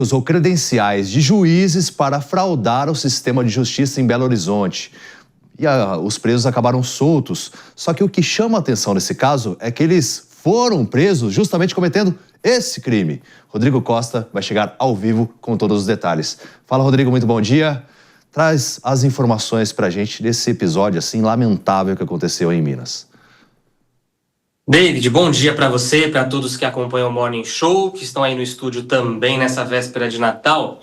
usou credenciais de juízes para fraudar o sistema de justiça em Belo Horizonte. E os presos acabaram soltos. Só que o que chama a atenção nesse caso é que eles foram presos justamente cometendo esse crime. Rodrigo Costa vai chegar ao vivo com todos os detalhes. Fala, Rodrigo, muito bom dia. Traz as informações pra gente desse episódio assim lamentável que aconteceu em Minas. David, bom dia para você, para todos que acompanham o Morning Show, que estão aí no estúdio também nessa véspera de Natal.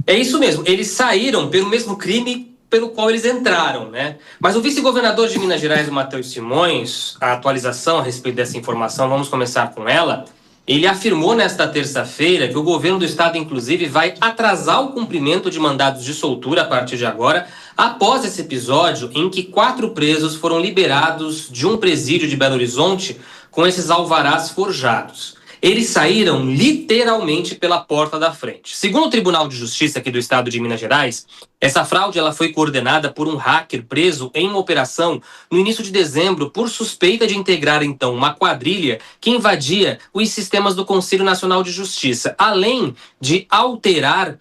É isso mesmo, eles saíram pelo mesmo crime pelo qual eles entraram, né? Mas o vice-governador de Minas Gerais, o Matheus Simões, a atualização a respeito dessa informação, vamos começar com ela. Ele afirmou nesta terça-feira que o governo do estado, inclusive, vai atrasar o cumprimento de mandados de soltura a partir de agora, após esse episódio em que 4 presos foram liberados de um presídio de Belo Horizonte com esses alvarás forjados. Eles saíram literalmente pela porta da frente. Segundo o Tribunal de Justiça aqui do estado de Minas Gerais, essa fraude ela foi coordenada por um hacker preso em uma operação no início de dezembro por suspeita de integrar, então, uma quadrilha que invadia os sistemas do Conselho Nacional de Justiça, além de alterar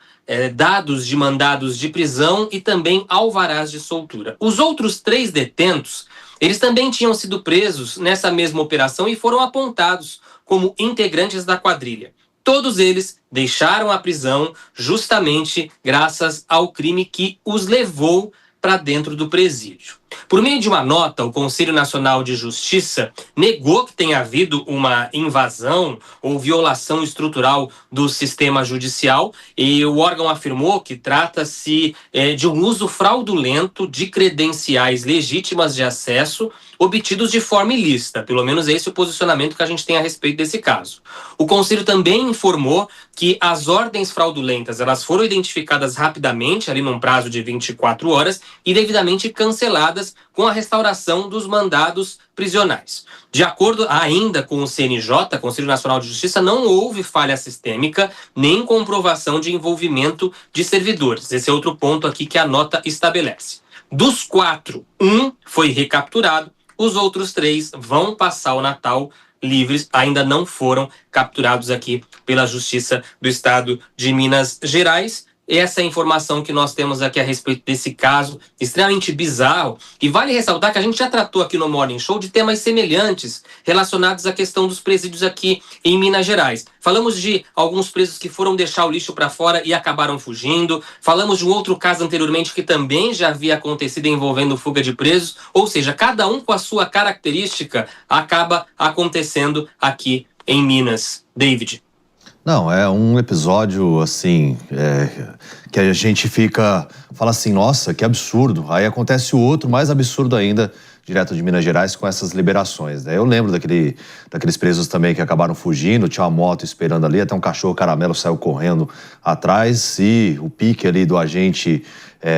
dados de mandados de prisão e também alvarás de soltura. Os outros 3 detentos, eles também tinham sido presos nessa mesma operação e foram apontados como integrantes da quadrilha. Todos eles deixaram a prisão justamente graças ao crime que os levou para dentro do presídio. Por meio de uma nota, o Conselho Nacional de Justiça negou que tenha havido uma invasão ou violação estrutural do sistema judicial e o órgão afirmou que trata-se de um uso fraudulento de credenciais legítimas de acesso obtidos de forma ilícita. Pelo menos esse é o posicionamento que a gente tem a respeito desse caso. O Conselho também informou que as ordens fraudulentas elas foram identificadas rapidamente, ali num prazo de 24 horas, e devidamente canceladas com a restauração dos mandados prisionais. De acordo ainda com o CNJ, Conselho Nacional de Justiça, não houve falha sistêmica nem comprovação de envolvimento de servidores. Esse é outro ponto aqui que a nota estabelece. Dos 4, 1 foi recapturado, os outros 3 vão passar o Natal livres, ainda não foram capturados aqui pela Justiça do Estado de Minas Gerais. Essa é a informação que nós temos aqui a respeito desse caso extremamente bizarro. E vale ressaltar que a gente já tratou aqui no Morning Show de temas semelhantes relacionados à questão dos presídios aqui em Minas Gerais. Falamos de alguns presos que foram deixar o lixo para fora e acabaram fugindo. Falamos de um outro caso anteriormente que também já havia acontecido envolvendo fuga de presos. Ou seja, cada um com a sua característica acaba acontecendo aqui em Minas. David. Não, é um episódio, assim, que a gente fala assim, nossa, que absurdo. Aí acontece o outro, mais absurdo ainda, direto de Minas Gerais, com essas liberações, né? Eu lembro daqueles presos também que acabaram fugindo, tinha uma moto esperando ali, até um cachorro caramelo saiu correndo atrás, e o pique ali do agente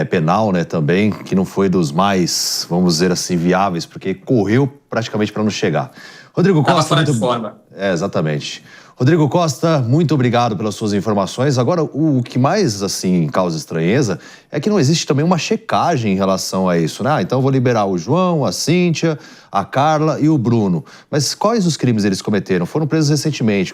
penal, né, também, que não foi dos mais, vamos dizer assim, viáveis, porque correu praticamente para não chegar. Rodrigo Costa... Tava fora de forma. Exatamente. Rodrigo Costa, muito obrigado pelas suas informações. Agora, o que mais, assim, causa estranheza é que não existe também uma checagem em relação a isso, né? Então eu vou liberar o João, a Cíntia, a Carla e o Bruno. Mas quais os crimes eles cometeram? Foram presos recentemente.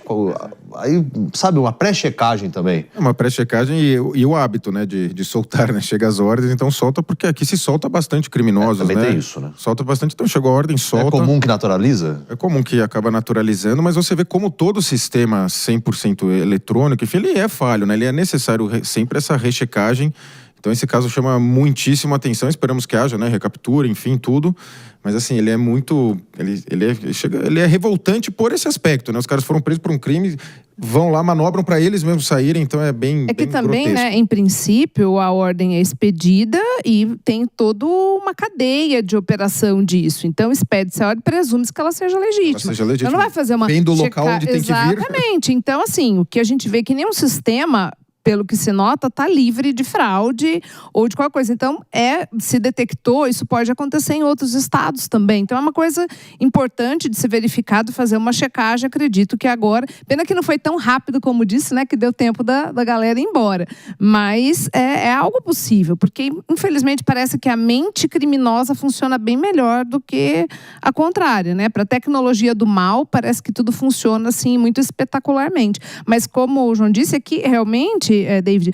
Aí, sabe, uma pré-checagem também. Uma pré-checagem e o hábito, né, de soltar, né? Chega às ordens, então solta, porque aqui se solta bastante criminosos, também né? tem isso, né? Solta bastante, então chegou a ordem, solta. É comum que naturaliza? É comum que acaba naturalizando, mas você vê como todo o sistema 100% eletrônico, enfim, ele é falho, né? Ele é necessário sempre essa rechecagem. Então esse caso chama muitíssimo atenção, esperamos que haja, né, recaptura, enfim, tudo. Mas assim, ele é muito... Ele é revoltante por esse aspecto, né? Os caras foram presos por um crime, vão lá, manobram para eles mesmos saírem, então é bem que bem também, grotesco. né, em princípio, a ordem é expedida e tem toda uma cadeia de operação disso. Então, expede-se a ordem, presume-se que ela seja legítima. Ela seja legítima. Então, não vai fazer uma... Vem do local onde tem que vir. Exatamente. Então, assim, o que a gente vê que nenhum sistema pelo que se nota, está livre de fraude ou de qualquer coisa. Então, se detectou, isso pode acontecer em outros estados também. Então, é uma coisa importante de ser verificado, fazer uma checagem. Acredito que agora... Pena que não foi tão rápido como disse, né? Que deu tempo da galera ir embora. Mas é algo possível, porque, infelizmente, parece que a mente criminosa funciona bem melhor do que a contrária, né? Para a tecnologia do mal, parece que tudo funciona, assim, muito espetacularmente. Mas, como o João disse, aqui, realmente, David,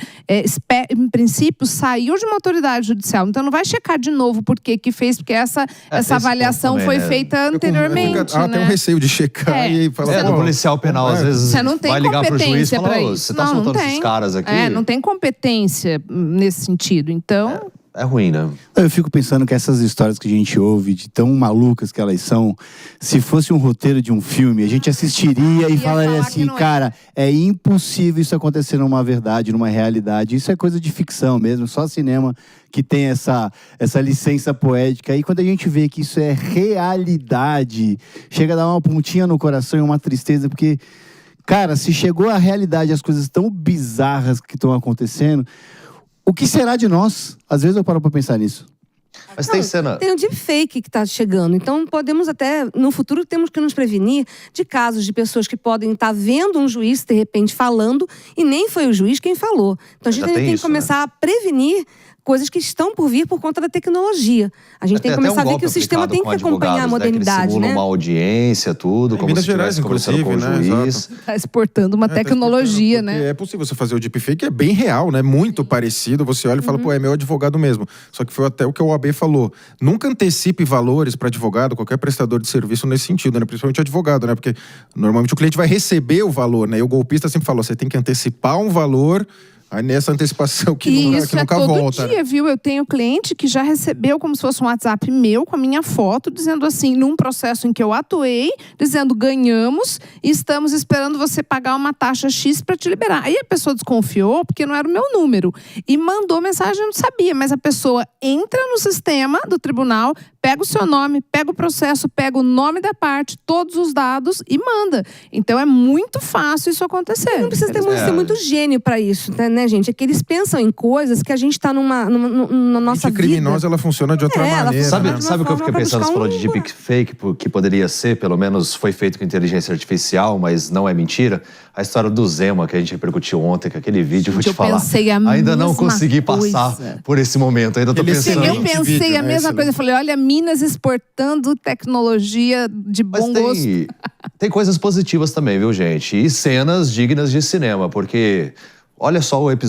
em princípio, saiu de uma autoridade judicial. Então, não vai checar de novo por que fez, porque essa avaliação também, foi né? feita anteriormente, né? Tem um receio de checar e falar... do policial penal, às vezes, você não tem vai ligar pro juiz e competência falar, para "Ô, isso. você tá soltando esses caras aqui?" Não tem competência nesse sentido. Então... É ruim, né? Eu fico pensando que essas histórias que a gente ouve, de tão malucas que elas são, se fosse um roteiro de um filme, a gente assistiria e falaria assim, cara, é impossível isso acontecer numa verdade, numa realidade. Isso é coisa de ficção mesmo, só cinema que tem essa licença poética. E quando a gente vê que isso é realidade, chega a dar uma pontinha no coração e uma tristeza, porque, cara, se chegou à realidade as coisas tão bizarras que estão acontecendo, o que será de nós? Às vezes eu paro pra pensar nisso. Mas tem cena... Tem o deepfake que está chegando. Então, podemos até, no futuro, temos que nos prevenir de casos de pessoas que podem estar vendo um juiz, de repente, falando, e nem foi o juiz quem falou. Então, a gente tem que começar a prevenir coisas que estão por vir por conta da tecnologia. A gente tem que começar a ver que o sistema tem que acompanhar a modernidade, né? Que né? uma audiência, tudo, como Minas se estivesse Gerais, conversando com o inclusive, né? juiz. Está exportando uma tecnologia, né? É possível você fazer o deepfake, é bem real, né? Muito parecido. Você olha e fala, pô, é meu advogado mesmo. Só que foi até o que a OAB falou. Nunca antecipe valores para advogado, qualquer prestador de serviço nesse sentido, né? Principalmente advogado, né? Porque normalmente o cliente vai receber o valor, né? E o golpista sempre falou, você tem que antecipar um valor... Aí nessa antecipação que nunca todo volta. Dia, viu? Eu tenho cliente que já recebeu como se fosse um WhatsApp meu com a minha foto, dizendo assim, num processo em que eu atuei, dizendo ganhamos e estamos esperando você pagar uma taxa X para te liberar. Aí a pessoa desconfiou porque não era o meu número e mandou mensagem, eu não sabia, mas a pessoa entra no sistema do tribunal, pega o seu nome, pega o processo, pega o nome da parte, todos os dados e manda. Então é muito fácil isso acontecer. Não precisa ser muito gênio para isso, né, gente? É que eles pensam em coisas que a gente está na nossa vida. A criminosa, ela funciona de outra maneira. Sabe o que eu fiquei pensando? Você falou de deepfake, que poderia ser, pelo menos foi feito com inteligência artificial, mas não é mentira. A história do Zema, que a gente repercutiu ontem, que aquele vídeo, vou te falar. Ainda não consegui passar por esse momento, ainda tô pensando. Eu pensei a mesma coisa, eu falei, olha, Minas exportando tecnologia de bom gosto. Tem coisas positivas também, viu, gente? E cenas dignas de cinema, porque olha só o episódio